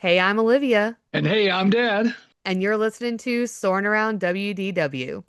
Hey, I'm Olivia, And hey, I'm Dad. and you're listening to Soarin' Around WDW.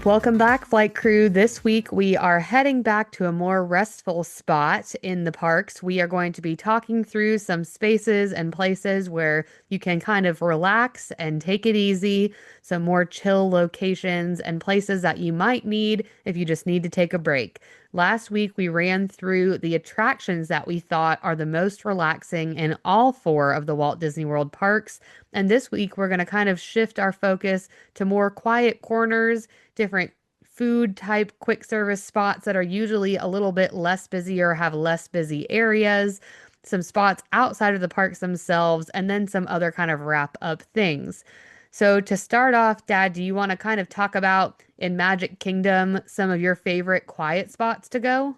Welcome back, flight crew. This week we are heading back to a more restful spot in the parks. We are going to be talking through some spaces and places where you can kind of relax and take it easy, some more chill locations and places that you might need if you just need to take a break. Last week we ran through the attractions that we thought are the most relaxing in all four of the Walt Disney World parks. And this week we're going to kind of shift our focus to more quiet corners, different food type quick service spots that are usually a little bit less busy or have less busy areas, some spots outside of the parks themselves, and then some other kind of wrap up things. So, to start off, Dad, do you want to kind of talk about in Magic Kingdom some of your favorite quiet spots to go?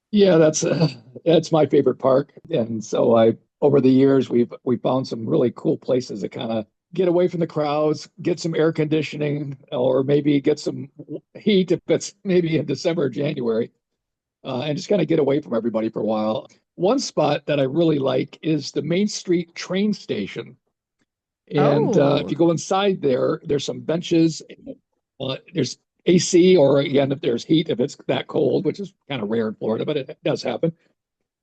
Yeah, that's my favorite park. And so I over the years we found some really cool places to kind of get away from the crowds, get some air conditioning, or maybe get some heat if it's maybe in December or January, and just kind of get away from everybody for a while. One spot that I really like is the Main Street train station. And if Oh, you go inside there, there's some benches. There's AC, or again, if there's heat, if it's that cold, which is kind of rare in Florida, but it does happen.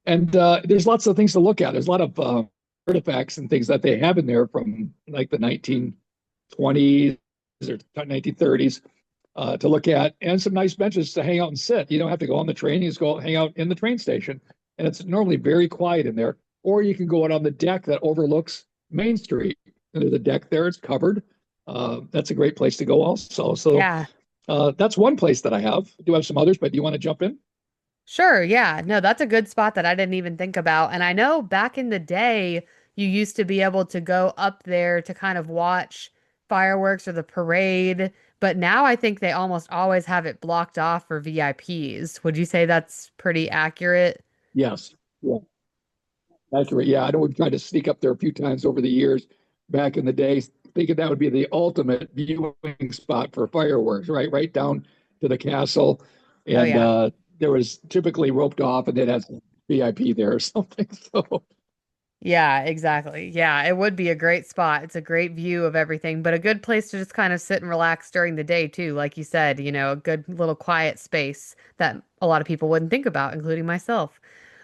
And there's lots of things to look at. There's a lot of artifacts and things that they have in there from like the 1920s or 1930s to look at, and some nice benches to hang out and sit. You don't have to go on the train; you just go hang out in the train station, and it's normally very quiet in there. Or you can go out on the deck that overlooks Main Street. And there's a deck there; it's covered. That's a great place to go, also. So yeah. that's one place that I have. I do have some others, but do you want to jump in? Sure, yeah. No, that's a good spot that I didn't even think about. And I know back in the day, you used to be able to go up there to kind of watch fireworks or the parade, but now I think they almost always have it blocked off for VIPs. Would you say that's pretty accurate? Yes. Yeah, accurate. Yeah, I know we've tried to sneak up there a few times over the years back in the day, thinking that would be the ultimate viewing spot for fireworks, right? Right down to the castle. Oh And yeah. there was typically roped off and it has VIP there or something. So Yeah, exactly. Yeah, it would be a great spot. It's a great view of everything, but a good place to just kind of sit and relax during the day too. Like you said, a good little quiet space that a lot of people wouldn't think about, including myself.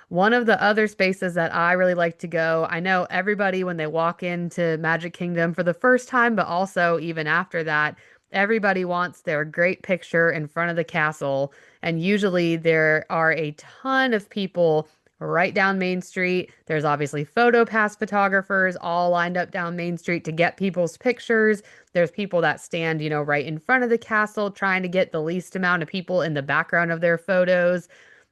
One of the other spaces that I really like to go, I know everybody when they walk into Magic Kingdom for the first time, but also even after that, everybody wants their great picture in front of the castle. And usually there are a ton of people right down Main Street. There's obviously photo pass photographers all lined up down Main Street to get people's pictures. There's people that stand, right in front of the castle trying to get the least amount of people in the background of their photos.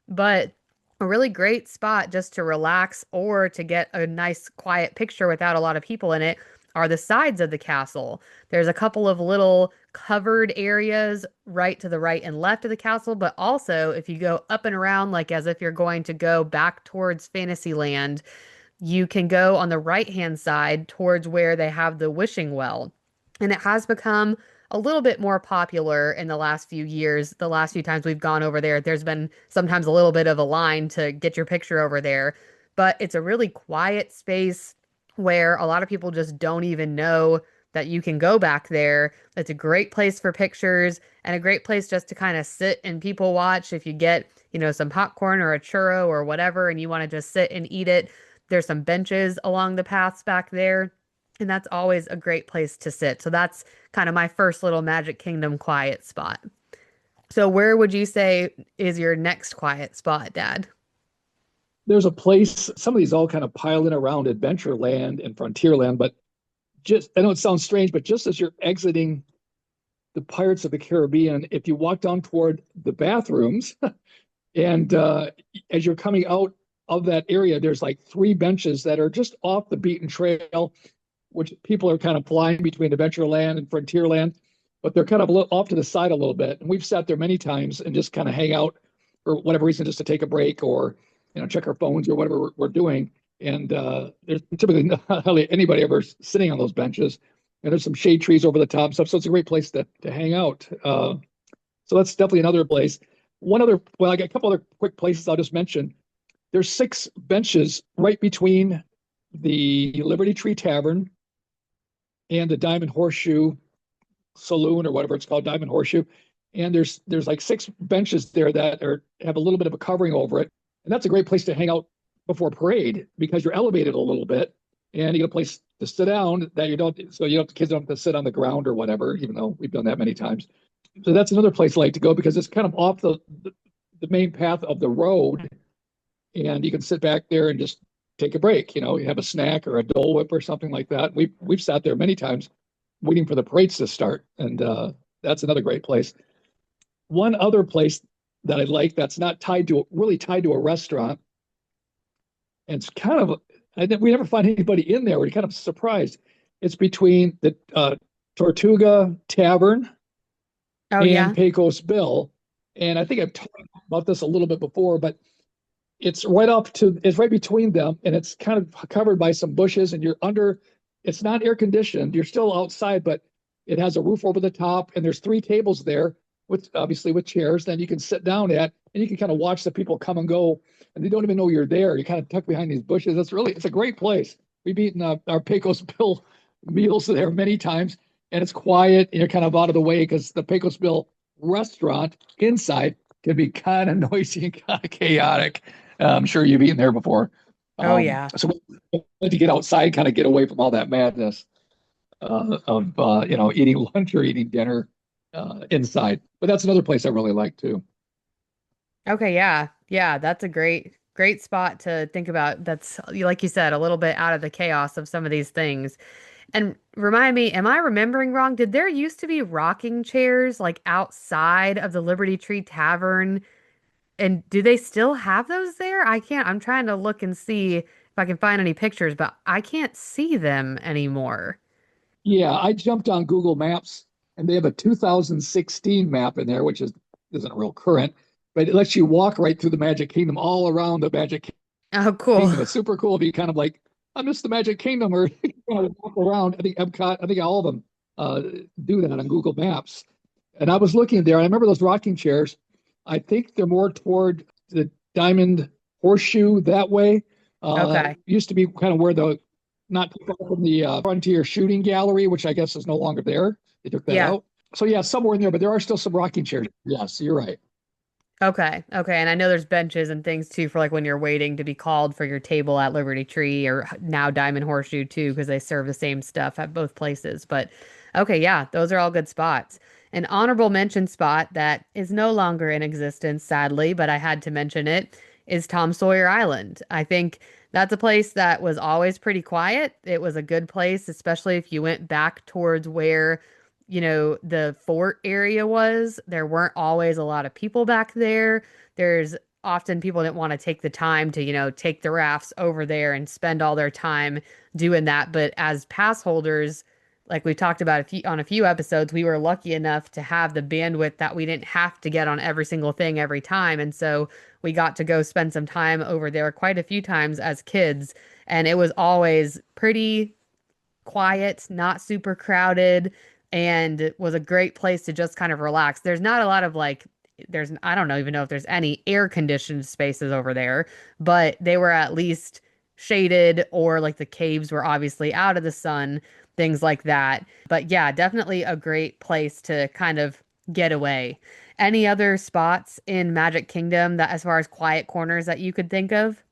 But a really great spot just to relax or to get a nice quiet picture without a lot of people in it are the sides of the castle. There's a couple of little covered areas right to the right and left of the castle, but also if you go up and around, like as if you're going to go back towards Fantasyland, you can go on the right-hand side towards where they have the wishing well. And it has become a little bit more popular in the last few years. The last few times we've gone over there, there's been sometimes a little bit of a line to get your picture over there, but it's a really quiet space where a lot of people just don't even know that you can go back there. It's a great place for pictures and a great place just to kind of sit and people watch. If you get, some popcorn or a churro or whatever, and you want to just sit and eat it, there's some benches along the paths back there. And that's always a great place to sit. So that's kind of my first little Magic Kingdom quiet spot. So where would you say is your next quiet spot, Dad? there's a place, some of these all kind of pile in around Adventureland and Frontierland, but just, I know it sounds strange, but just as you're exiting the Pirates of the Caribbean, if you walk down toward the bathrooms, and as you're coming out of that area, there's like three benches that are just off the beaten trail, which people are kind of flying between Adventureland and Frontierland, but they're kind of off to the side a little bit. And we've sat there many times and just kind of hang out for whatever reason, just to take a break or check our phones or whatever we're doing. And there's typically not hardly anybody ever sitting on those benches. and there's some shade trees over the top and stuff. So it's a great place to hang out. So that's definitely another place. One other, well, I got a couple other quick places I'll just mention. There's 6 benches right between the Liberty Tree Tavern and the Diamond Horseshoe Saloon or whatever it's called, Diamond Horseshoe. And there's like 6 benches there that have a little bit of a covering over it. And that's a great place to hang out before parade because you're elevated a little bit and you get a place to sit down that you don't, so you don't, the kids don't have to sit on the ground or whatever, even though we've done that many times. So that's another place I like to go because it's kind of off the main path of the road, and you can sit back there and just take a break. You have a snack or a Dole Whip or something like that. We've sat there many times waiting for the parades to start, and that's another great place. One other place that I like that's not really tied to a restaurant, and it's kind of we never find anybody in there. We're kind of surprised. It's between the Tortuga Tavern Oh and yeah. Pecos Bill. And I think I've talked about this a little bit before, but it's right between them and it's kind of covered by some bushes and it's not air conditioned. You're still outside, but it has a roof over the top and there's 3 tables there with chairs that you can sit down at and you can kind of watch the people come and go and they don't even know you're there. You're kind of tucked behind these bushes. It's a great place. We've eaten our Pecos Bill meals there many times and it's quiet and you're kind of out of the way because the Pecos Bill restaurant inside can be kind of noisy and kind of chaotic. I'm sure you've eaten there before. Oh yeah. So we like to get outside, kind of get away from all that madness of eating lunch or eating dinner inside. But that's another place I really like too. Okay, yeah. Yeah, that's a great spot to think about. That's like you said, a little bit out of the chaos of some of these things. And remind me, am I remembering wrong? Did there used to be rocking chairs like outside of the Liberty Tree Tavern? And do they still have those there? I'm trying to look and see if I can find any pictures, but I can't see them anymore. Yeah, I jumped on Google Maps and they have a 2016 map in there, which isn't real current, but it lets you walk right through the Magic Kingdom, all around the Magic Oh, cool. Kingdom. It's super cool to be kind of like, I miss the Magic Kingdom, or walk around. I think Epcot, I think all of them do that on Google Maps. And I was looking there, and I remember those rocking chairs. I think they're more toward the Diamond Horseshoe that way. Okay. Used to be kind of where not too far from the Frontier Shooting Gallery, which I guess is no longer there. They took that Yeah. out. So yeah, somewhere in there, but there are still some rocking chairs. Yes, you're right. Okay. Okay. And I know there's benches and things too for like when you're waiting to be called for your table at Liberty Tree or now Diamond Horseshoe too, because they serve the same stuff at both places. But okay, yeah, those are all good spots. An honorable mention spot that is no longer in existence, sadly, but I had to mention it, is Tom Sawyer Island. I think that's a place that was always pretty quiet. It was a good place, especially if you went back towards where the fort area was. There weren't always a lot of people back there. There's often people didn't want to take the time to, take the rafts over there and spend all their time doing that. But as pass holders, like we talked about on a few episodes, we were lucky enough to have the bandwidth that we didn't have to get on every single thing every time. And so we got to go spend some time over there quite a few times as kids. And it was always pretty quiet, not super crowded, and was a great place to just kind of relax. There's not a lot of I don't know even know if there's any air conditioned spaces over there, but they were at least shaded or like the caves were obviously out of the sun, things like that. But yeah, definitely a great place to kind of get away. Any other spots in Magic Kingdom that as far as quiet corners that you could think of?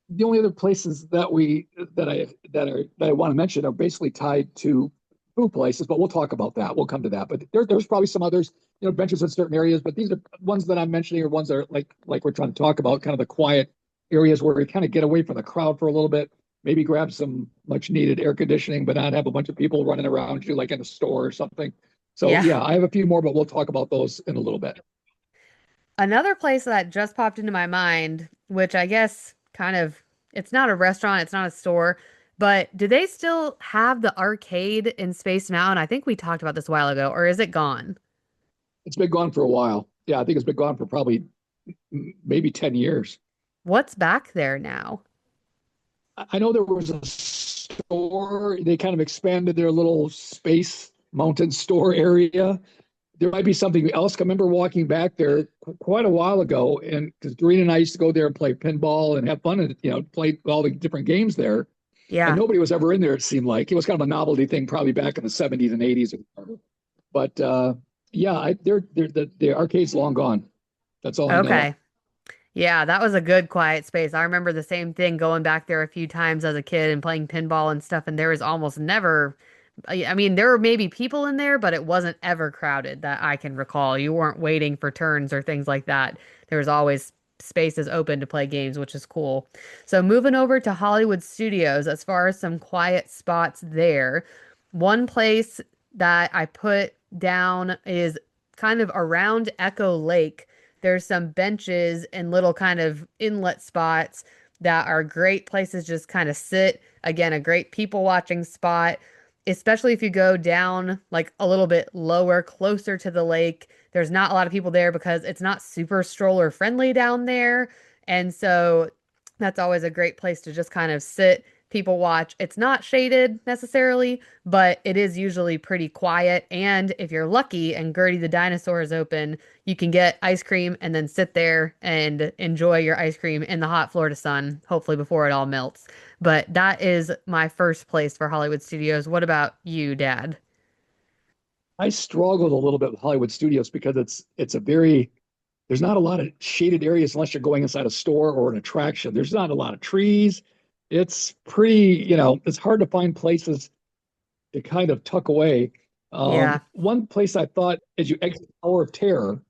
The only other places that I want to mention are basically tied to food places, but we'll talk about that. We'll come to that. But there's probably some others, benches in certain areas, but these are ones that I'm mentioning are ones that are like we're trying to talk about, kind of the quiet areas where we kind of get away from the crowd for a little bit, maybe grab some much needed air conditioning, but not have a bunch of people running around you like in a store or something. So Yeah. yeah, I have a few more, but we'll talk about those in a little bit. Another place that just popped into my mind, which I guess kind of, it's not a restaurant, it's not a store, but do they still have the arcade in Space Mountain? I think we talked about this a while ago, or is it gone? It's been gone for a while. Yeah, I think it's been gone for probably maybe 10 years. What's back there now? I know there was a store. They kind of expanded their little space mountain store area. There might be something else. I remember walking back there quite a while ago, and because Doreen and I used to go there and play pinball and have fun and play all the different games there. And Yeah. nobody was ever in there. It seemed like it was kind of a novelty thing, probably back in the '70s and '80s. But yeah, the arcade's long gone. That's all I know. Okay. Yeah, that was a good quiet space. I remember the same thing going back there a few times as a kid and playing pinball and stuff, and there was almost never, I mean, there were maybe people in there, but it wasn't ever crowded that I can recall. You weren't waiting for turns or things like that. There was always spaces open to play games, which is cool. So moving over to Hollywood Studios, as far as some quiet spots there, one place that I put down is kind of around Echo Lake. There's some benches and little kind of inlet spots that are great places just kind of sit. Again, a great people watching spot, especially if you go down like a little bit lower, closer to the lake. There's not a lot of people there because it's not super stroller friendly down there. And so that's always a great place to just kind of sit, people watch. It's not shaded necessarily, but it is usually pretty quiet. And if you're lucky and Gertie the dinosaur is open, you can get ice cream and then sit there and enjoy your ice cream in the hot Florida sun, hopefully before it all melts. But that is my first place for Hollywood Studios. What about you, Dad? I struggled a little bit with Hollywood Studios because it's a very there's not a lot of shaded areas unless you're going inside a store or an attraction. There's not a lot of trees. It's pretty, it's hard to find places to kind of tuck away. Yeah. One place I thought as you exit the Tower of Terror,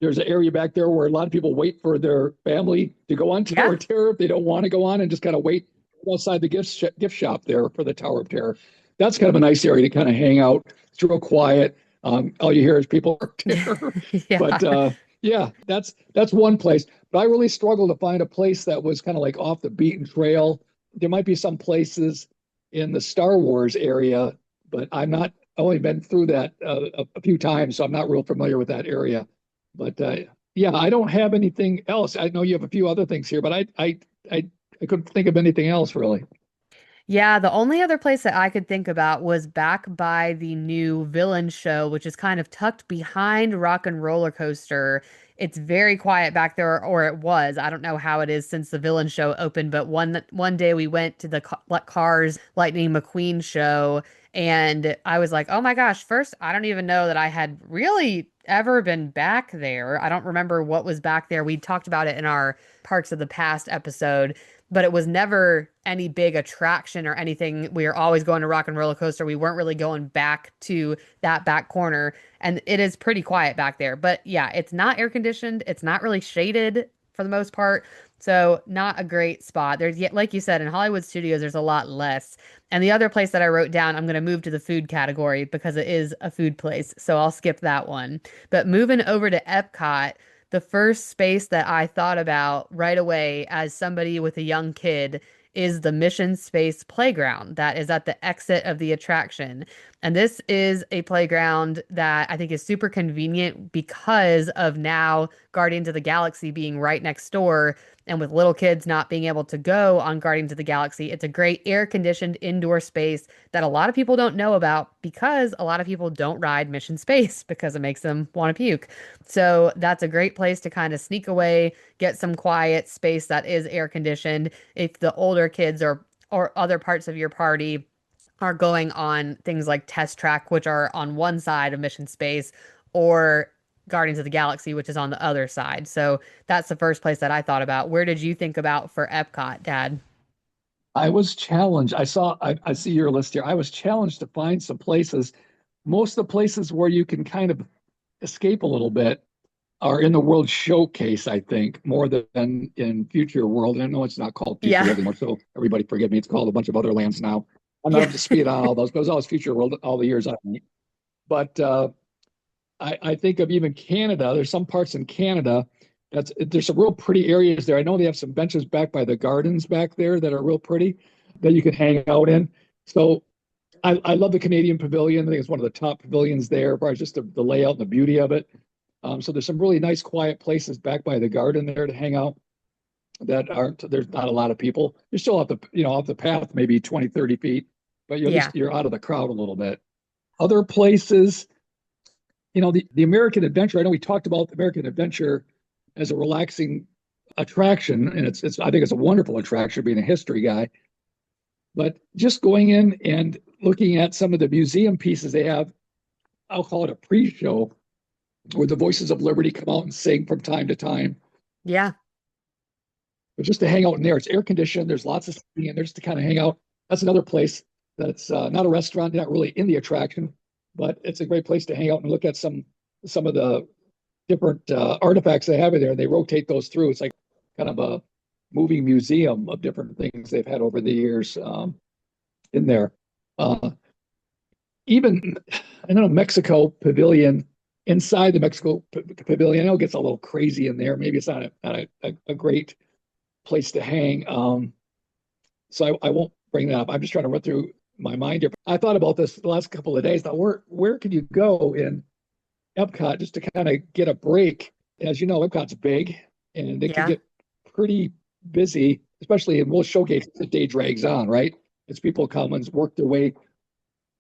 there's an area back there where a lot of people wait for their family to go on Yeah. Tower of Terror if they don't want to go on and just kind of wait outside the gift shop there for the Tower of Terror. That's kind of a nice area to kind of hang out. It's real quiet. All you hear is people are terror. Yeah. But yeah, that's one place. But I really struggled to find a place that was kind of like off the beaten trail. There might be some places in the Star Wars area, but I'm not. Only been through that a few times, so I'm not real familiar with that area. But yeah, I don't have anything else. I know you have a few other things here, but I couldn't think of anything else really. Yeah, the only other place that I could think about was back by the new villain show, which is kind of tucked behind Rock and Roller Coaster. It's very quiet back there, or it was. I don't know how it is since the villain show opened, but one day we went to the Cars Lightning McQueen show, and I was like, "Oh my gosh!" First, I don't even know that I had really ever been back there. I don't remember what was back there. We talked about it in our Parks of the Past episode, but it was never any big attraction or anything. We were always going to Rock and Roller Coaster. We weren't really going back to that back corner, and it is pretty quiet back there. But yeah, it's not air conditioned. It's not really shaded for the most part. So not a great spot. There's yet, like you said, in Hollywood Studios, there's a lot less. And the other place that I wrote down, I'm going to move to the food category because it is a food place. So I'll skip that one. But moving over to Epcot, the first space that I thought about right away as somebody with a young kid is the Mission Space Playground that is at the exit of the attraction. And this is a playground that I think is super convenient because of now Guardians of the Galaxy being right next door. And with little kids not being able to go on Guardians of the Galaxy, it's a great air conditioned indoor space that a lot of people don't know about because a lot of people don't ride Mission Space because it makes them want to puke. So that's a great place to kind of sneak away, get some quiet space that is air conditioned. If the older kids or other parts of your party are going on things like Test Track, which are on one side of Mission Space, or Guardians of the Galaxy, which is on the other side. So that's the first place that I thought about. Where did you think about for Epcot, Dad? I was challenged. I see your list here. I was challenged to find some places. Most of the places where you can kind of escape a little bit are in the World Showcase, I think, more than in Future World. And I know it's not called Future Yeah. World anymore, so everybody forgive me. It's called a bunch of other lands now. I'm not Yeah. up to speed on all those, but it was always Future World all the years I went. But I think of even Canada. There's some parts in Canada there's some real pretty areas there. I know they have some benches back by the gardens back there that are real pretty that you can hang out in. So I love the Canadian Pavilion. I think it's one of the top pavilions there, probably just the layout and the beauty of it. So there's some really nice quiet places back by the garden there to hang out. that aren't, there's not a lot of people. You're still off the, off the path, maybe 20, 30 feet, but you're at Yeah. least you're out of the crowd a little bit. Other places, the American Adventure, I know we talked about the American Adventure as a relaxing attraction, and it's I think it's a wonderful attraction being a history guy. But just going in and looking at some of the museum pieces they have, I'll call it a pre-show, where the Voices of Liberty come out and sing from time to time. Yeah. But just to hang out in there, it's air conditioned. There's lots of seating in there just to kind of hang out. That's another place that's not a restaurant, not really in the attraction, but it's a great place to hang out and look at some of the different artifacts they have in there. They rotate those through. It's like kind of a moving museum of different things they've had over the years in there. Uh, Even I know Mexico Pavilion, inside the Mexico Pavilion, I know it gets a little crazy in there. Maybe it's not a great place to hang. So I won't bring that up. I'm just trying to run through my mind here. I thought about this the last couple of days. Thought, where can you go in Epcot just to kind of get a break? As you know, Epcot's big and it can Yeah. get pretty busy, especially in World Showcase. The day drags on, right? As people come and work their way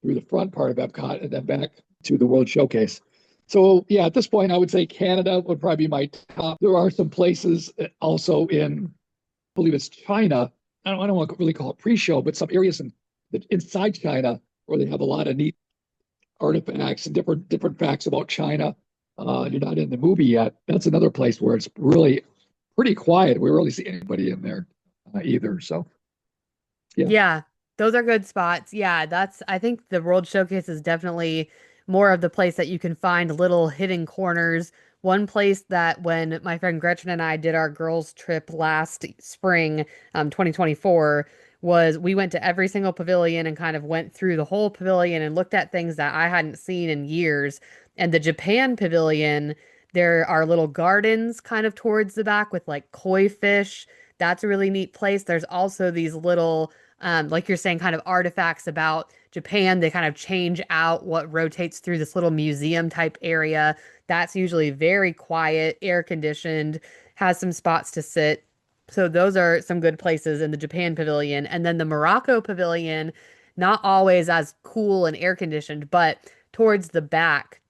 through the front part of Epcot and then back to the World Showcase. So yeah, at this point, I would say Canada would probably be my top. There are some places also in, I believe it's China. I don't want to really call it pre-show, but some areas inside China where they have a lot of neat artifacts and different facts about China. You're not in the movie yet. That's another place where it's really pretty quiet. We rarely see anybody in there either. So yeah, Yeah, those are good spots. Yeah, I think the World Showcase is definitely more of the place that you can find little hidden corners. One place that when my friend Gretchen and I did our girls' trip last spring, 2024, was we went to every single pavilion and kind of went through the whole pavilion and looked at things that I hadn't seen in years. And the Japan pavilion, there are little gardens kind of towards the back with like koi fish. That's a really neat place. There's also these little like you're saying, kind of artifacts about Japan. They kind of change out what rotates through this little museum type area. That's usually very quiet, air conditioned, has some spots to sit. So those are some good places in the Japan pavilion. And then the Morocco pavilion, not always as cool and air conditioned, but towards the back,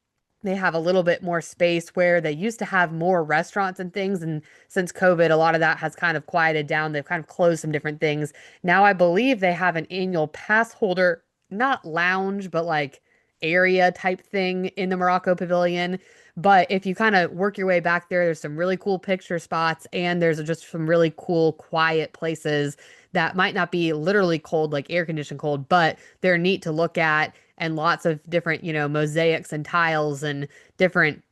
they have a little bit more space where they used to have more restaurants and things. And since COVID, a lot of that has kind of quieted down. They've kind of closed some different things. Now I believe they have an annual pass holder, not lounge, but like area type thing in the Morocco Pavilion. But if you kind of work your way back there, there's some really cool picture spots and there's just some really cool, quiet places that might not be literally cold, like air conditioned cold, but they're neat to look at and lots of different, mosaics and tiles and different,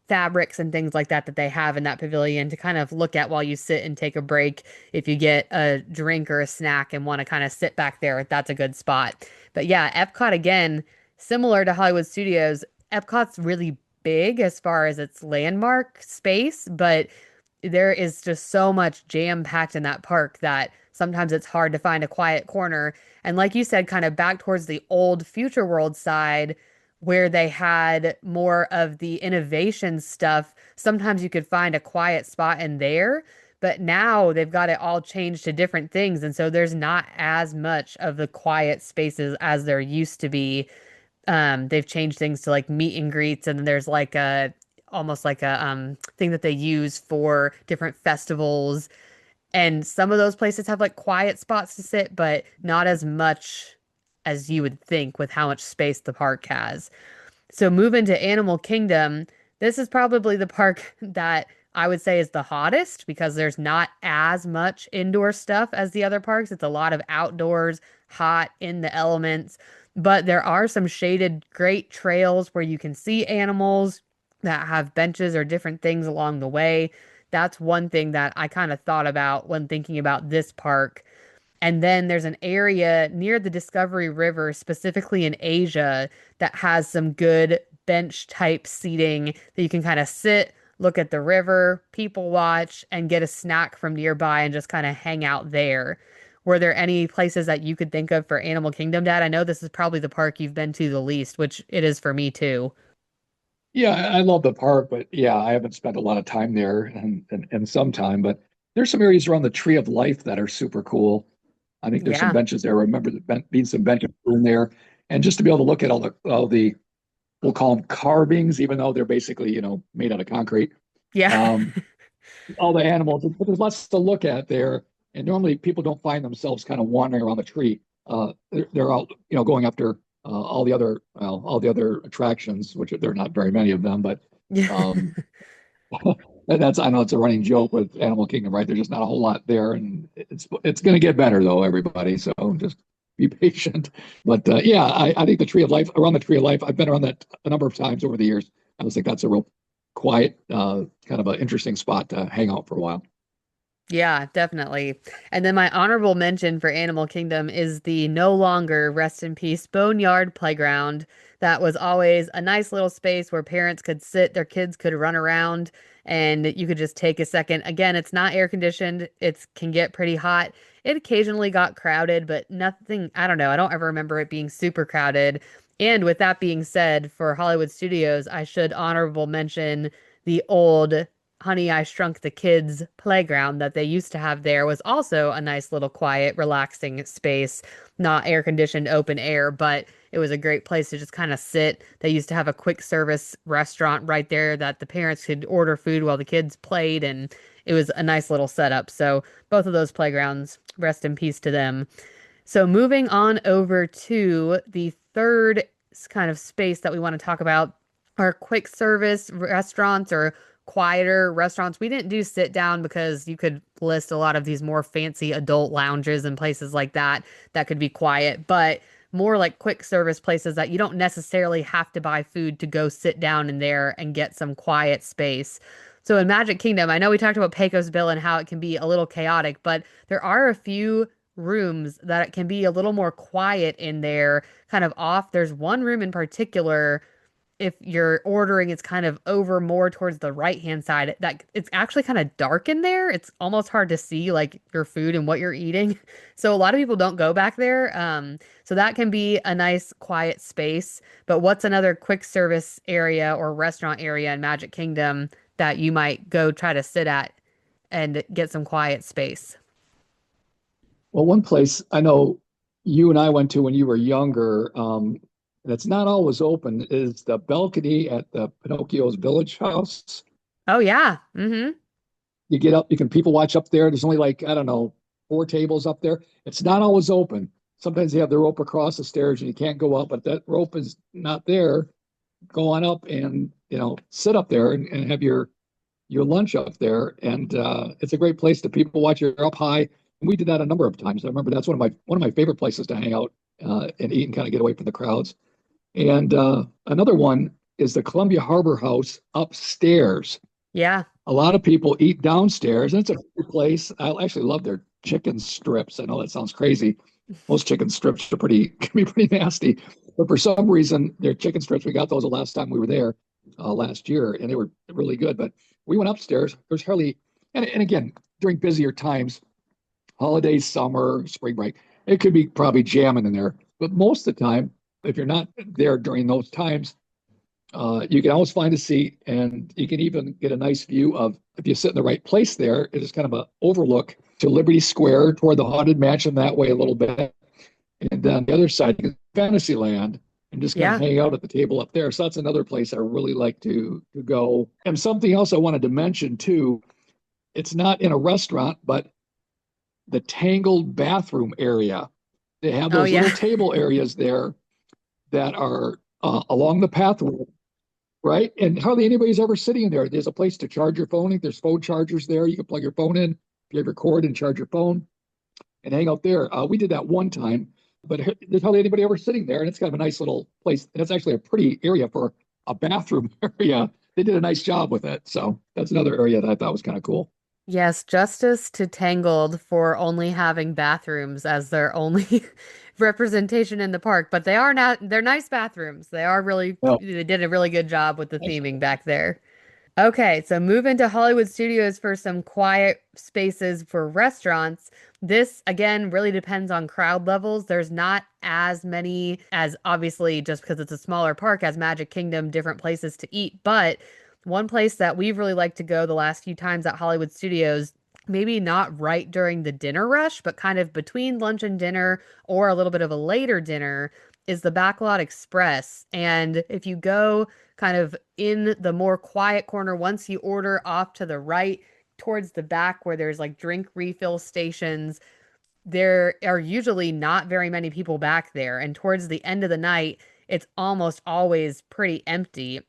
fabrics and things like that that they have in that pavilion to kind of look at while you sit and take a break. If you get a drink or a snack and want to kind of sit back there, that's a good spot. But yeah, Epcot again, similar to Hollywood Studios, Epcot's really big as far as its landmark space, but there is just so much jam packed in that park that sometimes it's hard to find a quiet corner. And like you said, kind of back towards the old Future World side where they had more of the innovation stuff, sometimes you could find a quiet spot in there. But now they've got it all changed to different things. And so there's not as much of the quiet spaces as there used to be. They've changed things to like meet and greets, and then there's like a almost like a thing that they use for different festivals. And some of those places have like quiet spots to sit, but not as much as you would think with how much space the park has. So moving to Animal Kingdom, this is probably the park that I would say is the hottest because there's not as much indoor stuff as the other parks. It's a lot of outdoors, hot in the elements, but there are some shaded great trails where you can see animals that have benches or different things along the way. That's one thing that I kind of thought about when thinking about this park. And then there's an area near the Discovery River, specifically in Asia, that has some good bench type seating that you can kind of sit, look at the river, people watch, and get a snack from nearby and just kind of hang out there. Were there any places that you could think of for Animal Kingdom, Dad? I know this is probably the park you've been to the least, which it is for me too. yeah, I love the park, but yeah, I haven't spent a lot of time there and some time, but There's some areas around the Tree of Life that are super cool. I think there's some Yeah. benches there. I remember being some benches in there, and just to be able to look at all the we'll call them carvings, even though they're basically made out of concrete. Yeah. Um, all the animals, but there's lots to look at there. And normally people don't find themselves kind of wandering around the tree. They're all going after all the other attractions, which there are not very many of them, but Yeah. um, that's I know it's a running joke with Animal Kingdom, right? There's just not a whole lot there, and it's going to get better though, everybody. So just be patient. But yeah, I think the Tree of Life around the Tree of Life, I've been around that a number of times over the years. I was think that's a real quiet, kind of an interesting spot to hang out for a while. Yeah, definitely. And then my honorable mention for Animal Kingdom is the no longer rest in peace Boneyard Playground. That was always a nice little space where parents could sit, their kids could run around, and you could just take a second. Again, it's not air conditioned. It can get pretty hot. It occasionally got crowded, but nothing, I don't know. I don't ever remember it being super crowded. And with that being said, for Hollywood Studios, I should honorable mention the old Honey, I Shrunk the Kids playground that they used to have there was also a nice little quiet, relaxing space, not air conditioned, open air, but it was a great place to just kind of sit. They used to have a quick service restaurant right there that the parents could order food while the kids played, and it was a nice little setup. So both of those playgrounds, rest in peace to them. So moving on over to the third kind of space that we want to talk about are quick service restaurants or quieter restaurants. We didn't do sit down because you could list a lot of these more fancy adult lounges and places like that that could be quiet, but more like quick service places that you don't necessarily have to buy food to go sit down in there and get some quiet space. So in Magic Kingdom, I know we talked about Pecos Bill and how it can be a little chaotic, but there are a few rooms that it can be a little more quiet in there, kind of off. There's one room in particular, if you're ordering, it's kind of over more towards the right hand side. That it's actually kind of dark in there. It's almost hard to see like your food and what you're eating. So a lot of people don't go back there. So that can be a nice quiet space. But what's another quick service area or restaurant area in Magic Kingdom that you might go try to sit at and get some quiet space? Well, one place I know you and I went to when you were younger, that's not always open, is the balcony at the Pinocchio's Village House. Oh yeah. Mm-hmm. You get up, you can people watch up there. There's only like, I don't know, four tables up there. It's not always open. Sometimes they have the rope across the stairs and you can't go up, but that rope is not there. Go on up and sit up there and have your lunch up there. And it's a great place to people watch. You're up high. And we did that a number of times. I remember that's one of my favorite places to hang out and eat and kind of get away from the crowds. And another one is the Columbia Harbor House upstairs. Yeah. A lot of people eat downstairs, and it's a great place. I actually love their chicken strips. I know that sounds crazy. Most chicken strips are pretty can be pretty nasty, but for some reason, their chicken strips, we got those the last time we were there last year, and they were really good. But we went upstairs. There's hardly, and again, during busier times, holidays, summer, spring break, it could be probably jamming in there. But most of the time, if you're not there during those times, you can always find a seat, and you can even get a nice view of if you sit in the right place there. It is kind of an overlook to Liberty Square toward the Haunted Mansion that way a little bit, and then the other side is Fantasyland, and just kind of Yeah. hang out at the table up there. So that's another place I really like to go. And something else I wanted to mention too. It's not in a restaurant, but the Tangled bathroom area. They have Oh those yeah. little table areas there that are along the pathway, right? And hardly anybody's ever sitting in there. There's a place to charge your phone. There's phone chargers there. You can plug your phone in, if you have your cord, and charge your phone and hang out there. We did that one time, but there's hardly anybody ever sitting there. And it's kind of a nice little place. And it's actually a pretty area for a bathroom area. They did a nice job with it. So that's another area that I thought was kind of cool. Yes, justice to Tangled for only having bathrooms as their only representation in the park, but they are not, they're nice bathrooms. They are really, Well, they did a really good job with the theming back there. Okay, so move into Hollywood Studios for some quiet spaces for restaurants. This, again, really depends on crowd levels. There's not as many as obviously just because it's a smaller park as Magic Kingdom, different places to eat. But one place that we've really liked to go the last few times at Hollywood Studios maybe not right during the dinner rush, but kind of between lunch and dinner or a little bit of a later dinner is the Backlot Express. And if you go kind of in the more quiet corner, once you order off to the right towards the back where there's like drink refill stations, there are usually not very many people back there. And towards the end of the night, it's almost always pretty empty.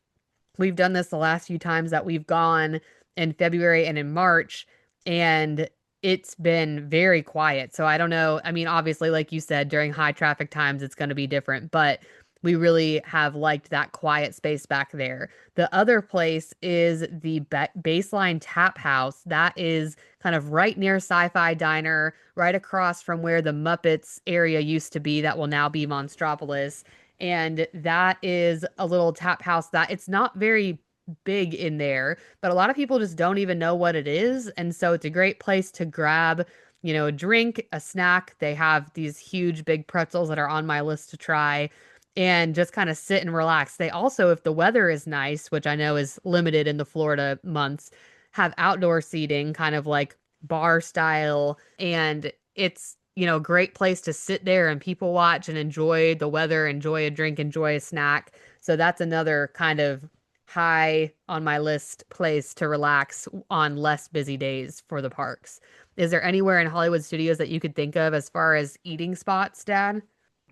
We've done this the last few times that we've gone in February and in March, and it's been very quiet. So I don't know. I mean, obviously, like you said, during high traffic times, it's going to be different, but we really have liked that quiet space back there. The other place is the Baseline Tap House. That is kind of right near Sci-Fi Diner, right across from where the Muppets area used to be, that will now be Monstropolis. And that is a little tap house that it's not very big in there, but a lot of people just don't even know what it is. And so it's a great place to grab, a drink, a snack. They have these huge big pretzels that are on my list to try and just kind of sit and relax. They also, if the weather is nice, which I know is limited in the Florida months, have outdoor seating, kind of like bar style. And it's, great place to sit there and people watch and enjoy the weather, enjoy a drink, enjoy a snack. So that's another kind of high on my list place to relax on less busy days for the parks. Is there anywhere in Hollywood Studios that you could think of as far as eating spots, Dad?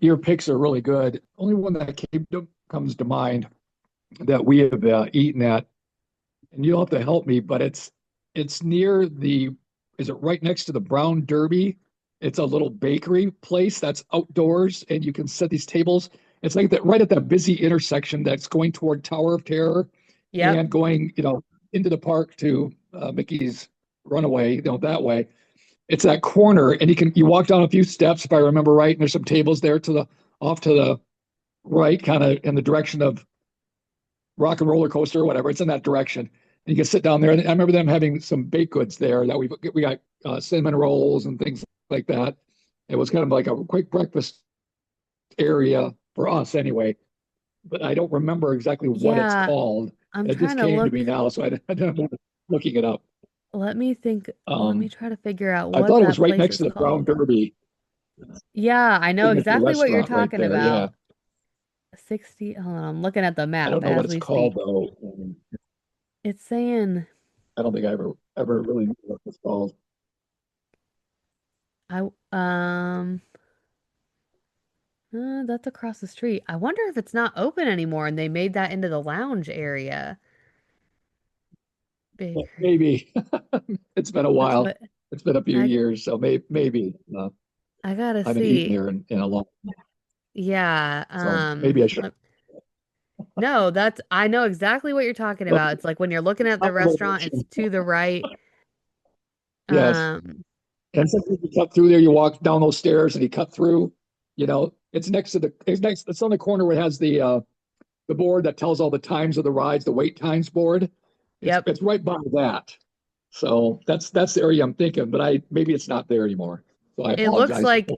Your picks are really good. Only one that comes to mind that we have eaten at, and you'll have to help me, but it's near the, is it right next to the Brown Derby? It's a little bakery place that's outdoors, and you can set these tables. It's like that right at that busy intersection that's going toward Tower of Terror Yep. and going, into the park to Mickey's Runaway, that way. It's that corner, and you walk down a few steps if I remember right, and there's some tables there off to the right, kind of in the direction of Rock and Roller Coaster or whatever. It's in that direction. And you can sit down there. And I remember them having some baked goods there that we got cinnamon rolls and things like that. It was kind of like a quick breakfast area for us anyway. But I don't remember exactly what it's Yeah, called. I'm It just trying to came to me look. now, so I don't know looking it up. Let me think. Let me Um, try to figure out I what thought it was that right place next is to the Brown called. Derby Yeah, I know signature exactly what you're restaurant right talking there. Yeah. about. 60, hold on, I'm looking at the I don't map know what as it's we called speak. though. It's saying I don't think I ever really knew what it's called. I that's across the street. I wonder if it's not open anymore and they made that into the lounge area. Well, Bakery. maybe it's been a That's while. what It's been a few I years, so maybe I gotta I haven't eaten see. there in a long. Yeah, So maybe I should no, that's I know exactly what you're talking look about. It's like when you're looking at the up a little restaurant, it's direction. to the right. Yes, Um, and sometimes you cut through there. You walk down those stairs and you cut through. It's on the corner where it has the board that tells all the times of the rides, the wait times board. yep. It's right by that. So that's the area I'm thinking, but I maybe it's not there anymore. So I It looks apologize. like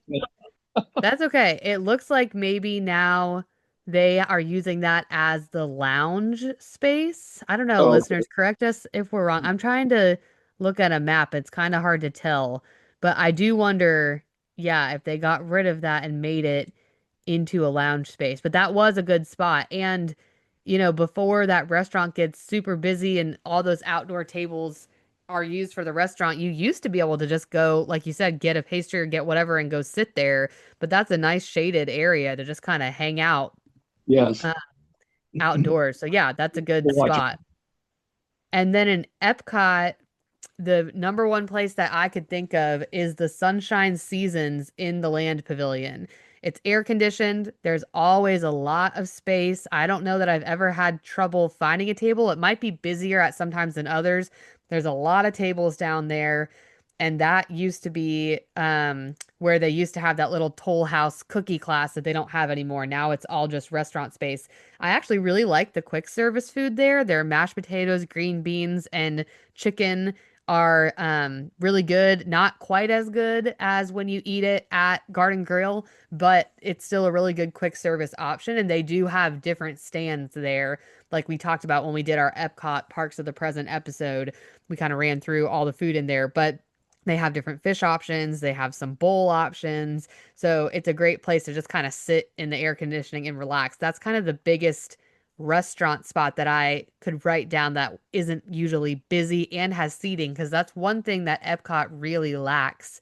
That's okay. It looks like maybe now they are using that as the lounge space. I don't know, Oh, listeners, correct us if we're wrong. I'm trying to look at a map. It's kind of hard to tell, but I do wonder, yeah, if they got rid of that and made it into a lounge space. But that was a good spot. And, before that restaurant gets super busy and all those outdoor tables are used for the restaurant, you used to be able to just go, like you said, get a pastry or get whatever and go sit there. But that's a nice shaded area to just kind of hang out yes. uh, outdoors. So, yeah, that's a good We'll watch it. spot. And then in Epcot, the number one place that I could think of is the Sunshine Seasons in the Land Pavilion. It's air conditioned. There's always a lot of space. I don't know that I've ever had trouble finding a table. It might be busier at sometimes than others. There's a lot of tables down there. And that used to be where they used to have that little Toll House cookie class that they don't have anymore. Now it's all just restaurant space. I actually really like the quick service food there. Their mashed potatoes, green beans, and chicken are really good. Not quite as good as when you eat it at Garden Grill, but it's still a really good quick service option. And they do have different stands there. Like we talked about when we did our Epcot Parks of the Present episode, we kind of ran through all the food in there. But They have different fish options, they have some bowl options. So it's a great place to just kind of sit in the air conditioning and relax. That's kind of the biggest restaurant spot that I could write down that isn't usually busy and has seating, because that's one thing that Epcot really lacks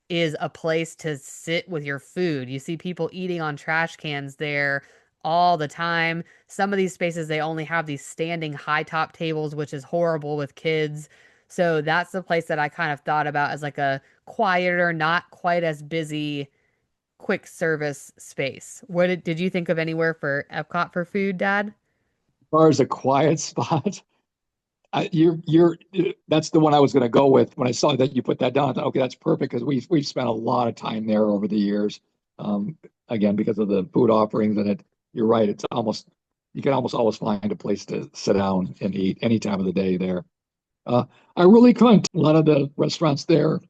is a place to sit with your food. You see people eating on trash cans there all the time. Some of these spaces, they only have these standing high top tables, which is horrible with kids. So that's the place that I kind of thought about as like a quieter, not quite as busy, quick service space. Did you think of anywhere for Epcot for food, Dad? As far as a quiet spot, you're that's the one I was going to go with. When I saw that you put that down, I thought, okay, that's perfect because we've spent a lot of time there over the years. Um, Again, because of the food offerings and it, you're right. It's almost you can almost always find a place to sit down and eat any time of the day there. Uh, I really couldn't. A lot of the restaurants there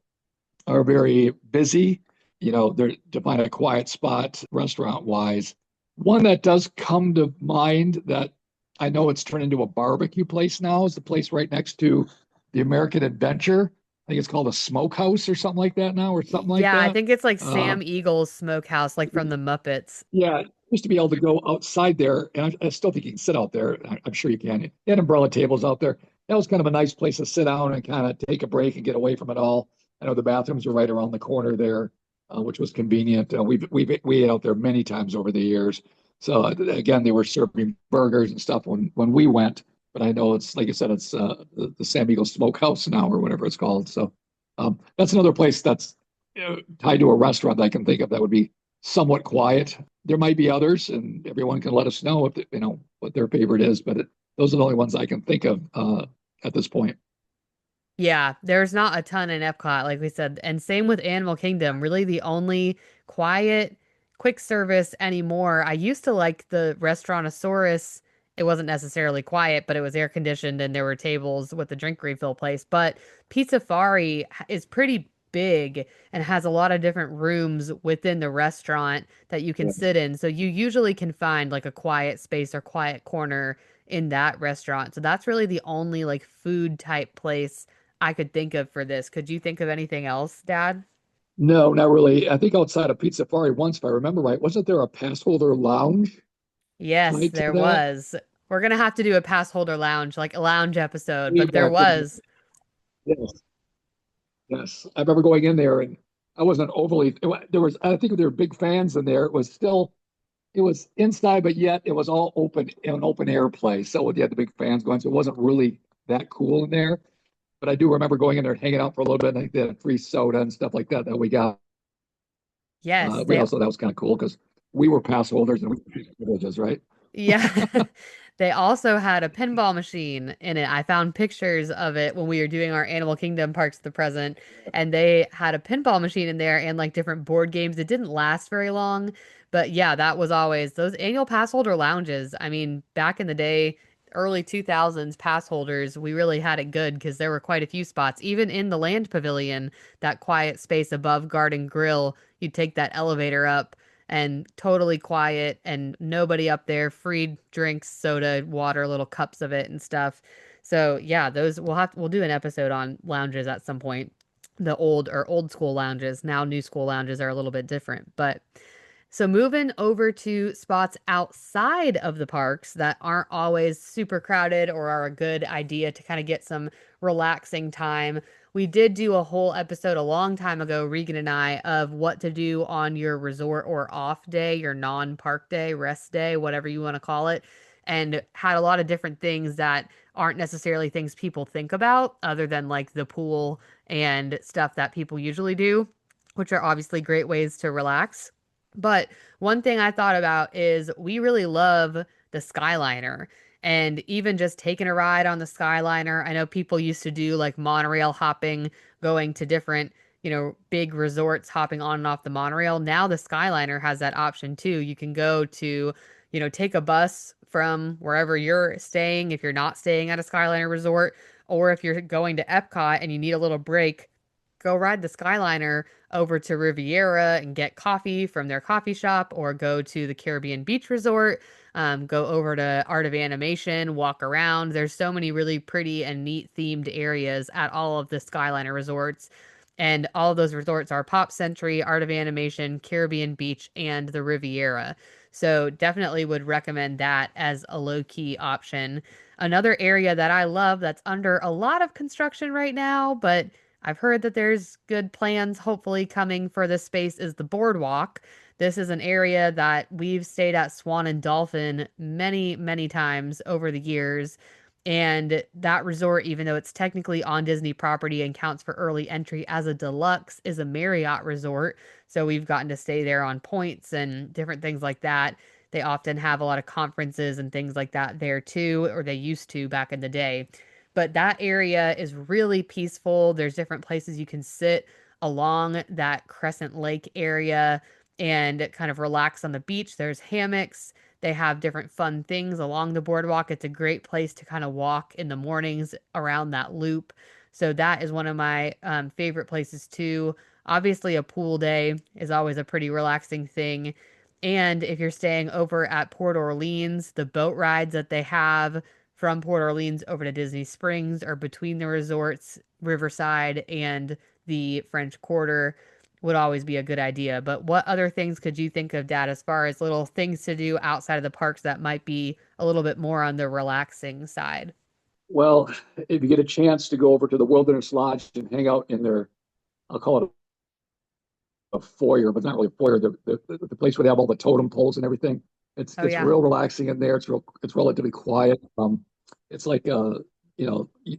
are very busy. You know, they're to find a quiet spot restaurant wise. One that does come to mind that I know it's turned into a barbecue place now is the place right next to the American Adventure. I think it's called a smokehouse or something like that now, or something like Yeah, I that. think it's like Uh, Sam Eagle's Smokehouse, like from the Muppets. yeah, used to be able to go outside there, and I still think you can sit out there. I'm sure you can. They had umbrella tables out there. That was kind of a nice place to sit down and kind of take a break and get away from it all. I know the bathrooms were right around the corner there, which was convenient. We ate out there many times over the years. So again, they were serving burgers and stuff when we went. But I know it's like I said, it's the Sam Eagle Smokehouse now or whatever it's called. So that's another place that's tied to a restaurant that I can think of that would be somewhat quiet. There might be others, and everyone can let us know if you know what their favorite is. But those are the only ones I can think of at this point. Yeah, there's not a ton in Epcot, like we said. And same with Animal Kingdom. Really, the only quiet, quick service anymore. I used to like the Restaurantosaurus. It wasn't necessarily quiet, but it was air conditioned and there were tables with the drink refill place. But Pizza Fari is pretty big and has a lot of different rooms within the restaurant that you can Yeah. sit in. So you usually can find like a quiet space or quiet corner in that restaurant. So that's really the only like food type place I could think of for this. Could you think of anything else, Dad? No, not really. I think outside of Pizza Safari once, if I remember right, wasn't there a pass holder lounge Yes, tied to there that? was. We're gonna have to do a pass holder lounge, like a lounge episode, but there Yeah, was. yes, yes. I remember going in there and I wasn't overly. There was, I think there were big fans in there. It was still, it was inside, but yet it was all open, an open air place. So you had the big fans going. So it wasn't really that cool in there. But I do remember going in there and hanging out for a little bit. And I think they had free soda and stuff like that that we got. Yes, We they also that was kind of cool because we were pass holders and we had privileges, right? Yeah. They also had a pinball machine in it. I found pictures of it when we were doing our Animal Kingdom parks at the present, and they had a pinball machine in there and like different board games. It didn't last very long, but yeah, that was always those annual pass holder lounges. I mean, back in the day, early 2000s pass holders, we really had it good because there were quite a few spots. Even in the Land Pavilion, that quiet space above Garden Grill, you'd take that elevator up and totally quiet and nobody up there, free drinks, soda, water, little cups of it and stuff. So yeah, those we'll do an episode on lounges at some point. The old school lounges. Now new school lounges are a little bit different, but so moving over to spots outside of the parks that aren't always super crowded or are a good idea to kind of get some relaxing time. We did do a whole episode a long time ago, Regan and I, of what to do on your resort or off day, your non-park day, rest day, whatever you want to call it, and had a lot of different things that aren't necessarily things people think about other than like the pool and stuff that people usually do, which are obviously great ways to relax. But one thing I thought about is we really love the Skyliner. And even just taking a ride on the Skyliner, I know people used to do like monorail hopping, going to different, big resorts, hopping on and off the monorail. Now the Skyliner has that option too. You can go to, take a bus from wherever you're staying if you're not staying at a Skyliner resort, or if you're going to Epcot and you need a little break, go ride the Skyliner over to Riviera and get coffee from their coffee shop, or go to the Caribbean Beach Resort, go over to Art of Animation, walk around. There's so many really pretty and neat themed areas at all of the Skyliner resorts. And all of those resorts are Pop Century, Art of Animation, Caribbean Beach, and the Riviera. So definitely would recommend that as a low-key option. Another area that I love that's under a lot of construction right now, but I've heard that there's good plans hopefully coming for this space is the boardwalk. This is an area that we've stayed at Swan and Dolphin many, many times over the years. And that resort, even though it's technically on Disney property and counts for early entry as a deluxe, is a Marriott resort. So we've gotten to stay there on points and different things like that. They often have a lot of conferences and things like that there too, or they used to back in the day. But that area is really peaceful. There's different places you can sit along that Crescent Lake area and kind of relax on the beach. There's hammocks. They have different fun things along the boardwalk. It's a great place to kind of walk in the mornings around that loop. So that is one of my favorite places too. Obviously, a pool day is always a pretty relaxing thing. And if you're staying over at Port Orleans, the boat rides that they have from Port Orleans over to Disney Springs or between the resorts, Riverside and the French Quarter would always be a good idea. But what other things could you think of, Dad, as far as little things to do outside of the parks that might be a little bit more on the relaxing side? Well, if you get a chance to go over to the Wilderness Lodge and hang out in their, I'll call it a foyer, but not really a foyer, the place where they have all the totem poles and everything. Oh, It's yeah. real relaxing in there. It's relatively quiet. It's like a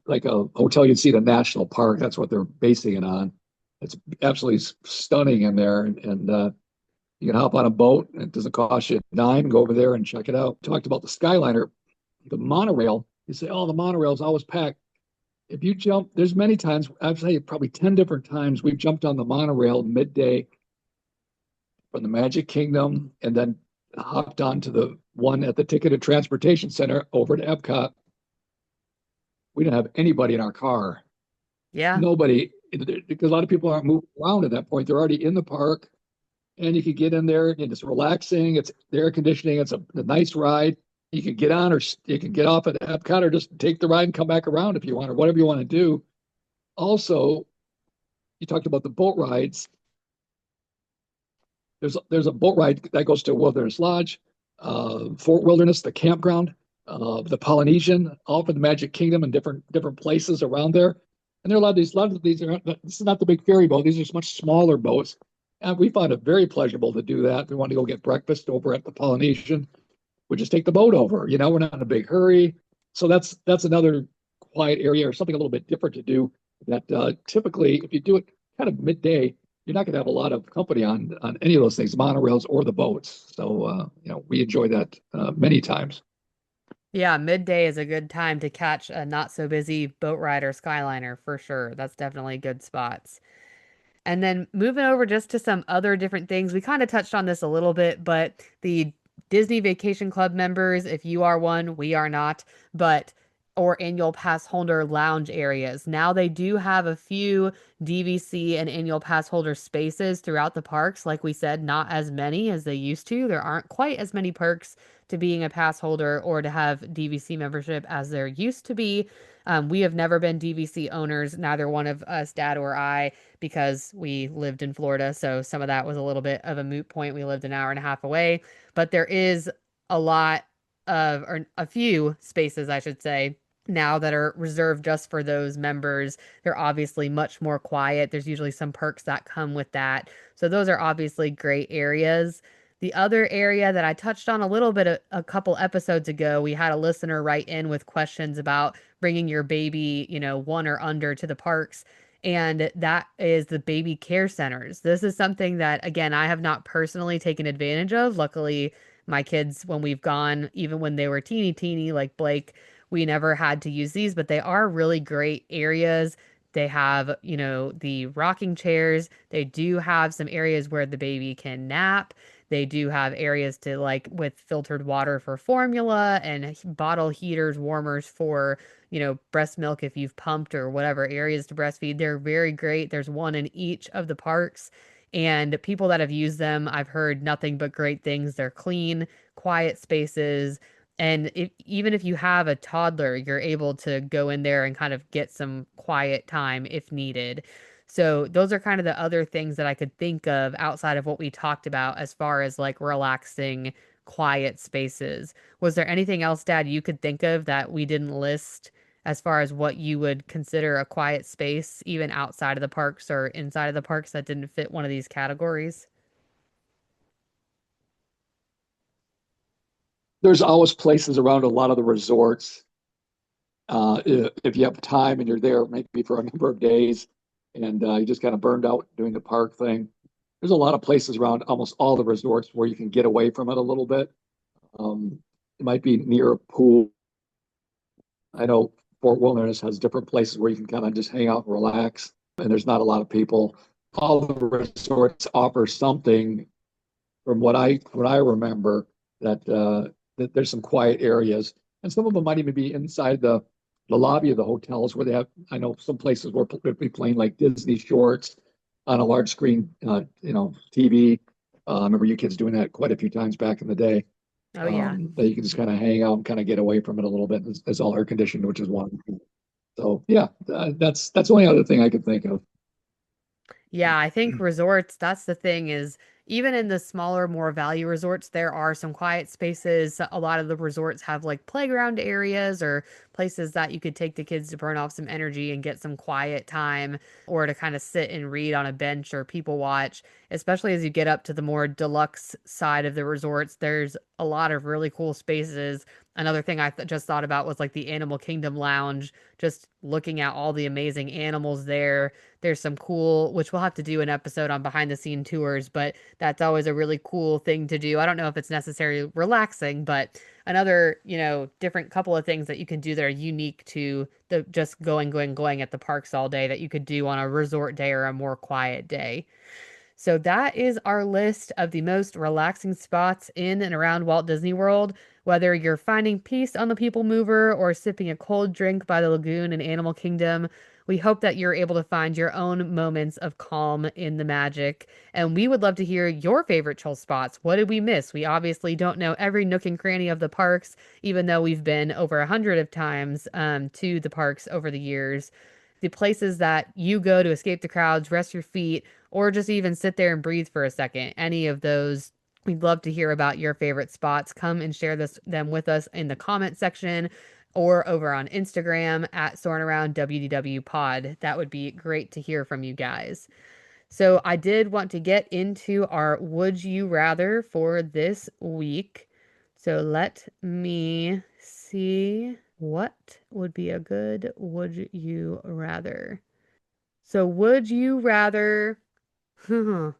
like a hotel you'd see at a national park. That's what they're basing it on. It's absolutely stunning in there, and you can hop on a boat. And it doesn't cost you a dime. Go over there and check it out. Talked about the Skyliner, the monorail. You say, oh, the monorail is always packed. If you jump, there's many times, I'd say probably 10 different times we've jumped on the monorail midday from the Magic Kingdom and then hopped onto the one at the Ticketed Transportation Center over to Epcot. We didn't have anybody in our car. Yeah. Nobody, because a lot of people aren't moving around at that point. They're already in the park, and you could get in there and it's relaxing. It's air conditioning. It's a nice ride. You can get on or you can get off at Epcot or just take the ride and come back around if you want or whatever you want to do. Also, you talked about the boat rides. There's a boat ride that goes to Wilderness Lodge, Fort Wilderness, the campground, the Polynesian, all for the Magic Kingdom and different places around there. And there are a lot of these are this is not the big ferry boat. These are much smaller boats. And we found it very pleasurable to do that. We want to go get breakfast over at the Polynesian. We just take the boat over. We're not in a big hurry. So that's another quiet area or something a little bit different to do. That typically, if you do it kind of midday, you're not going to have a lot of company on any of those things, monorails or the boats. So we enjoy that many times. Yeah, midday is a good time to catch a not so busy boat ride or Skyliner for sure. That's definitely good spots. And then moving over just to some other different things, we kind of touched on this a little bit, but the Disney Vacation Club members, if you are one, we are not, but or annual pass holder lounge areas. Now they do have a few DVC and annual pass holder spaces throughout the parks. Like we said, not as many as they used to. There aren't quite as many perks to being a pass holder or to have DVC membership as there used to be. We have never been DVC owners, neither one of us, Dad or I, because we lived in Florida. So some of that was a little bit of a moot point. We lived an hour and a half away, but there is a lot or a few spaces, I should say, now that are reserved just for those members. They're obviously much more quiet. There's usually some perks that come with that. So those are obviously great areas. The other area that I touched on a little bit a couple episodes ago, we had a listener write in with questions about bringing your baby, one or under to the parks. And that is the baby care centers. This is something that, again, I have not personally taken advantage of. Luckily, my kids, when we've gone, even when they were teeny, like Blake, we never had to use these, but they are really great areas. They have, the rocking chairs. They do have some areas where the baby can nap. They do have areas to like with filtered water for formula and bottle heaters, warmers for, breast milk if you've pumped or whatever areas to breastfeed. They're very great. There's one in each of the parks. And people that have used them, I've heard nothing but great things. They're clean, quiet spaces. And even if you have a toddler, you're able to go in there and kind of get some quiet time if needed. So those are kind of the other things that I could think of outside of what we talked about as far as like relaxing, quiet spaces. Was there anything else, Dad, you could think of that we didn't list as far as what you would consider a quiet space, even outside of the parks or inside of the parks that didn't fit one of these categories? There's always places around a lot of the resorts. If you have time and you're there maybe for a number of days and you just kind of burned out doing the park thing, there's a lot of places around almost all the resorts where you can get away from it a little bit. It might be near a pool. I know Fort Wilderness has different places where you can kind of just hang out and relax, and there's not a lot of people. All the resorts offer something from what I remember that there's some quiet areas, and some of them might even be inside the lobby of the hotels where they have. I know some places where they'll be playing like Disney shorts on a large screen, TV. I remember you kids doing that quite a few times back in the day. Oh, yeah. That you can just kind of hang out and kind of get away from it a little bit. It's all air conditioned, which is one. So yeah, that's the only other thing I could think of. Yeah, I think resorts, that's the thing is even in the smaller, more value resorts, there are some quiet spaces. A lot of the resorts have like playground areas or places that you could take the kids to burn off some energy and get some quiet time or to kind of sit and read on a bench or people watch. Especially as you get up to the more deluxe side of the resorts, there's a lot of really cool spaces. Another thing I just thought about was like the Animal Kingdom Lounge, just looking at all the amazing animals there. There's some cool, which we'll have to do an episode on behind the scene tours, but that's always a really cool thing to do. I don't know if it's necessarily relaxing, but another, different couple of things that you can do that are unique to the just going at the parks all day that you could do on a resort day or a more quiet day. So that is our list of the most relaxing spots in and around Walt Disney World. Whether you're finding peace on the People Mover or sipping a cold drink by the lagoon in Animal Kingdom, we hope that you're able to find your own moments of calm in the magic. And we would love to hear your favorite chill spots. What did we miss? We obviously don't know every nook and cranny of the parks, even though we've been over 100 of times to the parks over the years. The places that you go to escape the crowds, rest your feet, or just even sit there and breathe for a second. Any of those, we'd love to hear about your favorite spots. Come and share them with us in the comment section or over on Instagram at Soarin' Around WDW Pod. That would be great to hear from you guys. So I did want to get into our Would You Rather for this week. So let me see what would be a good Would You Rather. So would you rather some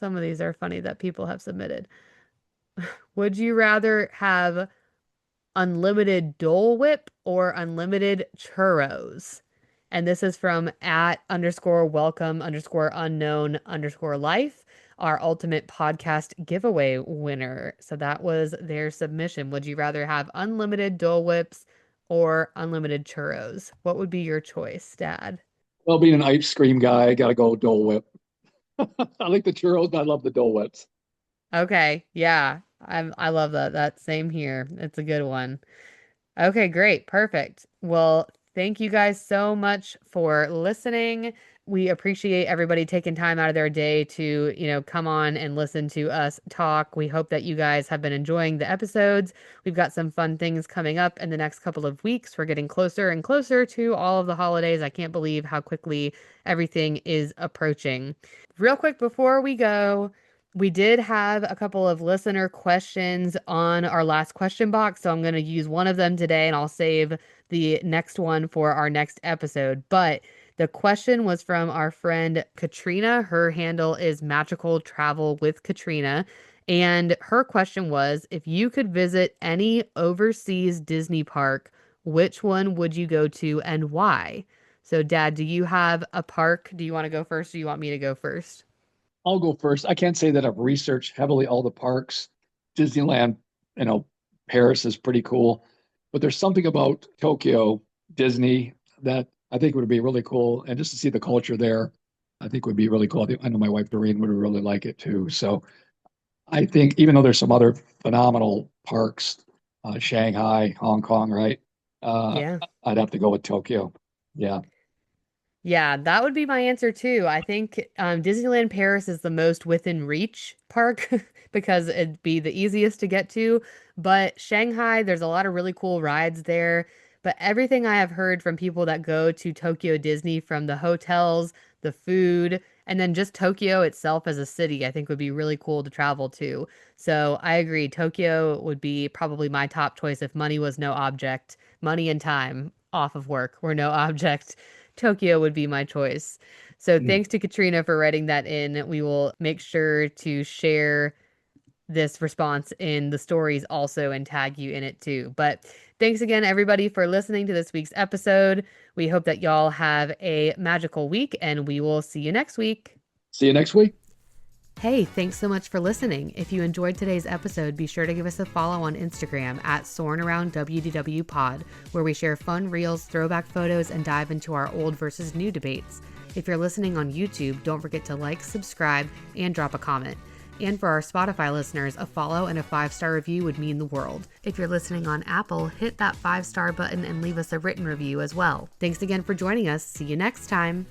of these are funny that people have submitted. Would you rather have unlimited Dole Whip or unlimited churros? And this is from at underscore welcome underscore unknown underscore life, our ultimate podcast giveaway winner. So that was their submission. Would you rather have unlimited Dole Whips or unlimited churros? What would be your choice, Dad? Well, being an ice cream guy, I gotta go Dole Whip. I like the churros, but I love the Dole Whips. Okay, yeah. I love that. That same here. It's a good one. Okay, great. Perfect. Well, thank you guys so much for listening. We appreciate everybody taking time out of their day to, come on and listen to us talk. We hope that you guys have been enjoying the episodes. We've got some fun things coming up in the next couple of weeks. We're getting closer and closer to all of the holidays. I can't believe how quickly everything is approaching. Real quick before we go, we did have a couple of listener questions on our last question box, so I'm going to use one of them today and I'll save the next one for our next episode. But the question was from our friend Katrina. Her handle is Magical Travel with Katrina. And her question was, if you could visit any overseas Disney park, which one would you go to and why? So, Dad, do you have a park? Do you want to go first or do you want me to go first? I'll go first. I can't say that I've researched heavily all the parks. Disneyland, you know, Paris is pretty cool, but there's something about Tokyo, Disney that I think would be really cool. And just to see the culture there, I think would be really cool. I know my wife Doreen would really like it too. So I think even though there's some other phenomenal parks, Shanghai, Hong Kong, right? Uh, Yeah. I'd have to go with Tokyo. Yeah. Yeah, that would be my answer too. I think Disneyland Paris is the most within reach park because it'd be the easiest to get to. But Shanghai, there's a lot of really cool rides there. But everything I have heard from people that go to Tokyo Disney, from the hotels, the food, and then just Tokyo itself as a city, I think would be really cool to travel to. So I agree. Tokyo would be probably my top choice if money was no object. Money and time off of work were no object. Tokyo would be my choice. So Mm. thanks to Katrina for writing that in. We will make sure to share this response in the stories also and tag you in it too. But thanks again, everybody, for listening to this week's episode. We hope that y'all have a magical week, and we will see you next week. See you next week. Hey, thanks so much for listening. If you enjoyed today's episode, be sure to give us a follow on Instagram at Soarin Around WDW Pod, where we share fun reels, throwback photos, and dive into our old versus new debates. If you're listening on YouTube, don't forget to like, subscribe, and drop a comment. And for our Spotify listeners, a follow and a 5-star review would mean the world. If you're listening on Apple, hit that 5-star button and leave us a written review as well. Thanks again for joining us. See you next time.